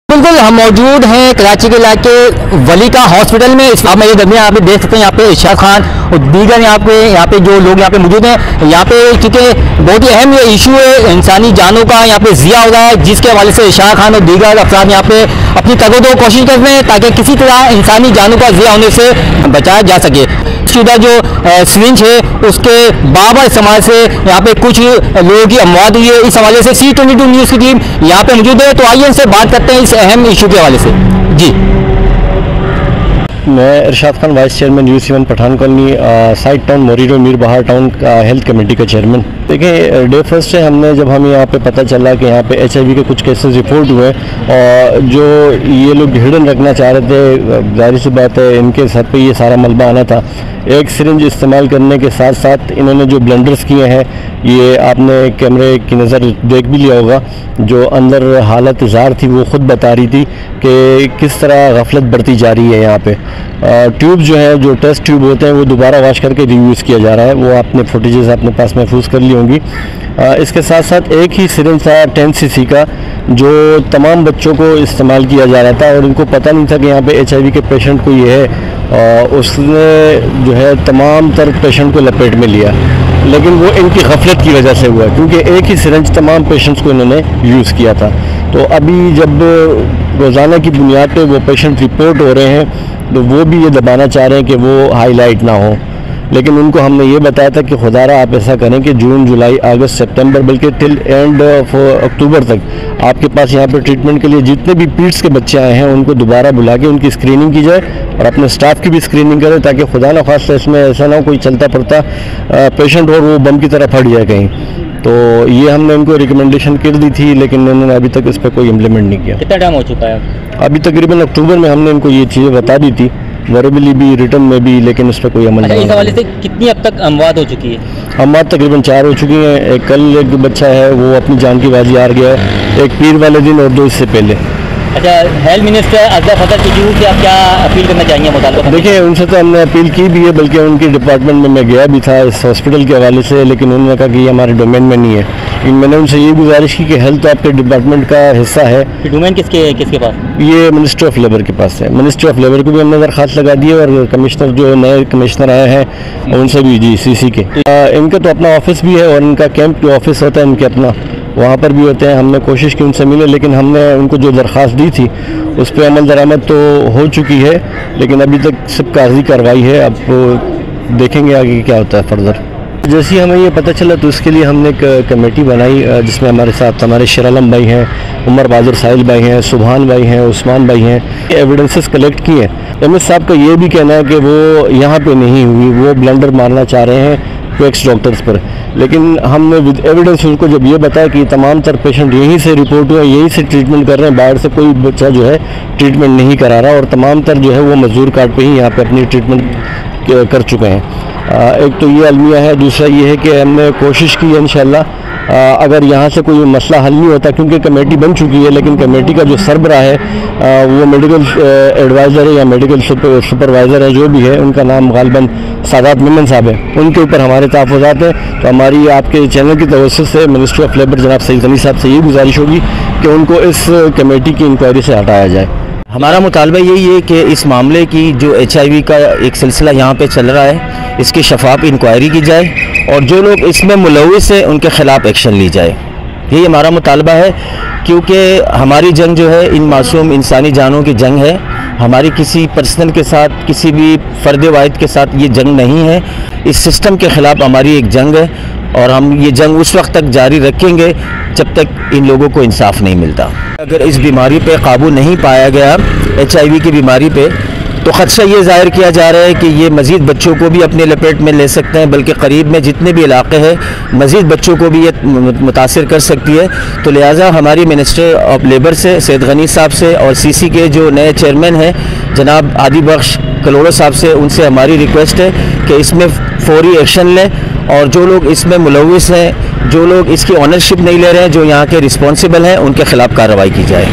बिल्कुल, हम मौजूद हैं कराची के इलाके वलीका हॉस्पिटल में। इस में ये दरमियान आप देख सकते हैं, यहाँ पे इरशाद खान और दीगर यहाँ पे जो लोग यहाँ पे मौजूद हैं। यहाँ पे क्योंकि बहुत ही अहम ये इशू है इंसानी जानों का, यहाँ पे ज़िया हो रहा है, जिसके हवाले से इरशाद खान और दीगर अफराद यहाँ पे अपनी तगदो कोशिश कर रहे हैं ताकि किसी तरह इंसानी जानों का ज़िया होने से बचाया जा सके। शुदा जो सिरिंज है उसके बाबर इस्तेमाल से यहाँ पे कुछ लोगों की अमवात हुई है। इस हवाले से C22 न्यूज़ की टीम यहाँ पे मौजूद है, तो आइए इनसे बात करते हैं इस अहम इशू के हवाले से। जी, मैं Irshad Khan, vice chairman U7 Pathan colony, SITE Town Moriro Mir Bahar town का हेल्थ कमेटी का चेयरमैन। देखिए, डे फर्स्ट से हमने जब हमें यहाँ पे पता चला कि यहाँ पे HIV के कुछ केसेस रिपोर्ट हुए और जो ये लोग हिडन रखना चाह रहे थे, जाहिर सी बात है इनके सर पे ये सारा मलबा आना था। एक सिरिंज इस्तेमाल करने के साथ साथ इन्होंने जो ब्लंडर्स किए हैं, ये आपने कैमरे की नज़र देख भी लिया होगा। जो अंदर हालत ज़ार थी वो ख़ुद बता रही थी कि किस तरह गफलत बढ़ती जा रही है। यहाँ पे ट्यूब जो है, जो टेस्ट ट्यूब होते हैं, वो दोबारा वाश करके रीयूज़ किया जा रहा है। वो आपने फुटेजेस अपने पास महफूज कर ली होंगी। इसके साथ साथ एक ही सिरिंज था 10 cc का, जो तमाम बच्चों को इस्तेमाल किया जा रहा था और इनको पता नहीं था कि यहाँ पे HIV के पेशेंट कोई है। उसने जो है तमाम तर पेशेंट को लपेट में लिया, लेकिन वो इनकी गफलत की वजह से हुआ, क्योंकि एक ही सिरिंज तमाम पेशेंट्स को इन्होंने यूज़ किया था। तो अभी जब रोज़ाना की बुनियाद पे वो पेशेंट रिपोर्ट हो रहे हैं, तो वो भी ये दबाना चाह रहे हैं कि वो हाईलाइट ना हो, लेकिन उनको हमने ये बताया था कि खुदारा आप ऐसा करें कि जून, जुलाई, अगस्त, सितंबर, बल्कि टिल एंड ऑफ अक्टूबर तक आपके पास यहाँ पे ट्रीटमेंट के लिए जितने भी पीड्स के बच्चे आए हैं उनको दोबारा बुला के उनकी स्क्रीनिंग की जाए और अपने स्टाफ की भी स्क्रीनिंग करें, ताकि खुदा न खास्ता इसमें ऐसा ना हो कोई चलता फिरता पेशेंट और वो बम की तरह फट जाए कहीं। तो ये हमने उनको रिकमेंडेशन कर दी थी, लेकिन उन्होंने अभी तक इस पर कोई इम्प्लीमेंट नहीं किया। कितना टाइम हो चुका है? अभी तकरीबन अक्टूबर में हमने इनको ये चीज़ें बता दी थी, वर्बली भी, रिटर्न में भी, लेकिन उस पर कोई अमल नहीं। इस हवाले से कितनी अब तक अमवात हो चुकी है? अमवात तकरीबन 4 हो चुकी हैं। कल एक बच्चा है वो अपनी जान की बाजी हार गया है, एक पीर वाले दिन और 2 इससे पहले। अच्छा, हेल्थ मिनिस्टर अजहर फजल चीजू से आप क्या अपील करना चाहेंगे मुताल्लिक़? देखिए, उनसे तो हमने अपील की भी है, बल्कि उनके डिपार्टमेंट में मैं गया भी था इस हॉस्पिटल के हवाले से, लेकिन उन्होंने कहा कि ये हमारे डोमेन में नहीं है। लेकिन मैंने उनसे ये गुजारिश की कि हेल्थ तो आपके डिपार्टमेंट का हिस्सा है। डोमेन किसके पास? ये मिनिस्ट्री ऑफ लेबर के पास है। मिनिस्ट्री ऑफ लेबर को भी हमने दरख्वास्त लगा दी है और कमिश्नर जो नए कमिश्नर आए हैं उनसे भी, जी, CC के। इनका तो अपना ऑफिस भी है और इनका कैंप जो ऑफिस होता है इनके अपना, वहाँ पर भी होते हैं। हमने कोशिश की उनसे मिले, लेकिन हमने उनको जो दरख्वास्त दी थी उस पर अमल दरामद तो हो चुकी है, लेकिन अभी तक सब कागजी कार्रवाई है। अब देखेंगे आगे क्या होता है फर्दर। जैसे ही हमें ये पता चला तो इसके लिए हमने एक कमेटी बनाई, जिसमें हमारे साथ हमारे शेर आलम भाई हैं, उमर बहादुर साहिल भाई हैं, सुभान भाई हैं, उस्मान भाई हैं। एविडेंसेस कलेक्ट किए हैं। MS साहब का ये भी कहना है कि वो यहाँ पे नहीं हुई, वो ब्लंडर मारना चाह रहे हैं एक्स डॉक्टर्स पर, लेकिन हमने विद एविडेंस उनको जब ये बताया कि तमाम तर पेशेंट यहीं से रिपोर्ट हुए, यहीं से ट्रीटमेंट कर रहे हैं, बाहर से कोई बच्चा जो है ट्रीटमेंट नहीं करा रहा और तमाम तर जो है वो मजदूर कार्ड पे ही यहाँ पे अपनी ट्रीटमेंट कर चुके हैं। एक तो ये अलमिया है, दूसरा ये है कि हमने कोशिश की है इंशाल्लाह अगर यहाँ से कोई मसला हल नहीं होता, क्योंकि कमेटी बन चुकी है, लेकिन कमेटी का जो सरबराह है वो मेडिकल एडवाइज़र है या मेडिकल सुपरवाइज़र है, जो भी है, उनका नाम गालिबन सादात मेमन साहब है। उनके ऊपर हमारे तहफ़्फ़ुज़ात हैं। तो हमारी आपके चैनल की तवज्जो से मिनिस्ट्री ऑफ लेबर जनाब सईद गनी साहब से ये गुजारिश होगी कि उनको इस कमेटी की इंक्वायरी से हटाया जाए। हमारा मुतालबा यही है कि इस मामले की जो HIV का एक सिलसिला यहाँ पे चल रहा है, इसकी शफाफ इंक्वायरी की जाए और जो लोग इसमें मुलविस हैं उनके ख़िलाफ़ एक्शन ली जाए। यही हमारा मुतालबा है, क्योंकि हमारी जंग जो है इन मासूम इंसानी जानों की जंग है। हमारी किसी पर्सनल के साथ, किसी भी फ़र्द वाहिद के साथ ये जंग नहीं है। इस सिस्टम के ख़िलाफ़ हमारी एक जंग है और हम ये जंग उस वक्त तक जारी रखेंगे जब तक इन लोगों को इंसाफ नहीं मिलता। अगर इस बीमारी पे काबू नहीं पाया गया, HIV की बीमारी पे, तो ख़दशा ये ज़ाहिर किया जा रहा है कि ये मज़ीद बच्चों को भी अपने लपेट में ले सकते हैं, बल्कि करीब में जितने भी इलाके हैं मज़ीद बच्चों को भी ये मुतासिर कर सकती है। तो लिहाजा हमारी मिनिस्टर ऑफ लेबर से सईद गनी साहब से और CC के जो नए चेयरमैन हैं जनाब आदि बख्श कलोड़ो साहब से, उनसे हमारी रिक्वेस्ट है कि इसमें फौरी एक्शन लें और जो लोग इसमें मुलविस हैं, जो लोग इसकी ऑनरशिप नहीं ले रहे हैं, जो यहाँ के रिस्पॉन्सिबल हैं, उनके ख़िलाफ़ कार्रवाई की जाए।